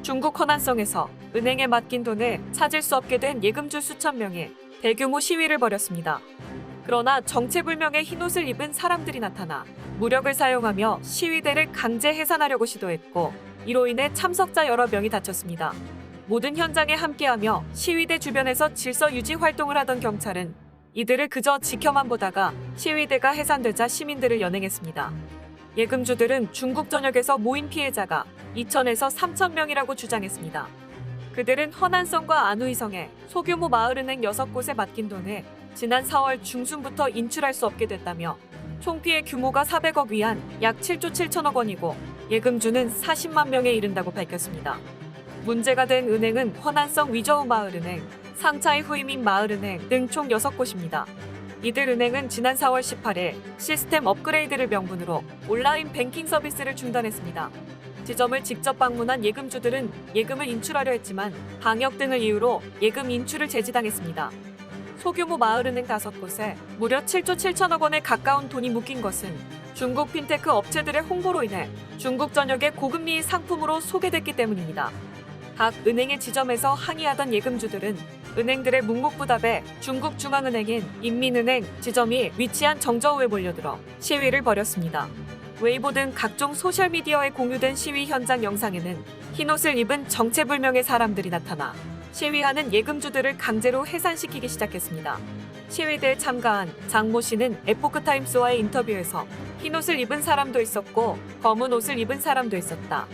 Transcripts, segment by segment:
중국 허난성에서 은행에 맡긴 돈을 찾을 수 없게 된 예금주 수천 명이 대규모 시위를 벌였습니다. 그러나 정체불명의 흰옷을 입은 사람들이 나타나 무력을 사용하며 시위대를 강제 해산하려고 시도했고, 이로 인해 참석자 여러 명이 다쳤습니다. 모든 현장에 함께하며 시위대 주변에서 질서 유지 활동을 하던 경찰은 이들을 그저 지켜만 보다가 시위대가 해산되자 시민들을 연행했습니다. 예금주들은 중국 전역에서 모인 피해자가 2천에서 3천 명이라고 주장했습니다. 그들은 허난성과 안우이성에 소규모 마을은행 6곳에 맡긴 돈을 지난 4월 중순부터 인출할 수 없게 됐다며, 총 피해 규모가 400억 위안 약 7조 7천억 원이고 예금주는 40만 명에 이른다고 밝혔습니다. 문제가 된 은행은 허난성 위저우 마을은행, 상차이 후이민 마을은행 등 총 6곳입니다. 이들 은행은 지난 4월 18일 시스템 업그레이드를 명분으로 온라인 뱅킹 서비스를 중단했습니다. 지점을 직접 방문한 예금주들은 예금을 인출하려 했지만 방역 등을 이유로 예금 인출을 제지당했습니다. 소규모 마을은행 5곳에 무려 7조 7천억 원에 가까운 돈이 묶인 것은 중국 핀테크 업체들의 홍보로 인해 중국 전역의 고금리 상품으로 소개됐기 때문입니다. 각 은행의 지점에서 항의하던 예금주들은 은행들의 묵묵부답에 중국 중앙은행인 인민은행 지점이 위치한 정저우에 몰려들어 시위를 벌였습니다. 웨이보 등 각종 소셜미디어에 공유된 시위 현장 영상에는 흰옷을 입은 정체불명의 사람들이 나타나 시위하는 예금주들을 강제로 해산시키기 시작했습니다. 시위대에 참가한 장모 씨는 에포크타임스와의 인터뷰에서 흰옷을 입은 사람도 있었고 검은 옷을 입은 사람도 있었다.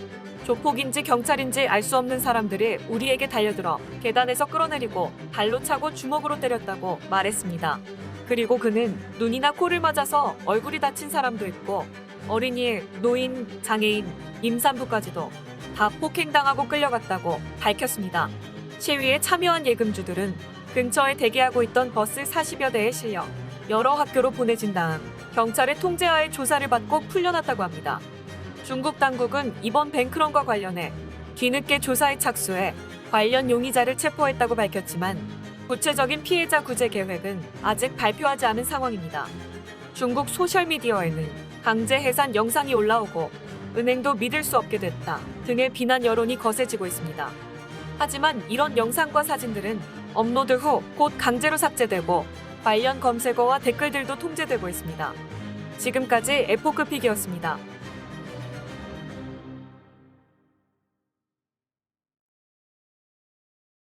조폭인지 경찰인지 알 수 없는 사람들이 우리에게 달려들어 계단에서 끌어내리고 발로 차고 주먹으로 때렸다고 말했습니다. 그리고 그는 눈이나 코를 맞아서 얼굴이 다친 사람도 있고 어린이, 노인, 장애인, 임산부까지도 다 폭행당하고 끌려갔다고 밝혔습니다. 시위에 참여한 예금주들은 근처에 대기하고 있던 버스 40여 대에 실려 여러 학교로 보내진 다음 경찰의 통제하에 조사를 받고 풀려났다고 합니다. 중국 당국은 이번 뱅크런과 관련해 뒤늦게 조사에 착수해 관련 용의자를 체포했다고 밝혔지만 구체적인 피해자 구제 계획은 아직 발표하지 않은 상황입니다. 중국 소셜미디어에는 강제 해산 영상이 올라오고 은행도 믿을 수 없게 됐다 등의 비난 여론이 거세지고 있습니다. 하지만 이런 영상과 사진들은 업로드 후 곧 강제로 삭제되고 관련 검색어와 댓글들도 통제되고 있습니다. 지금까지 에포크픽이었습니다.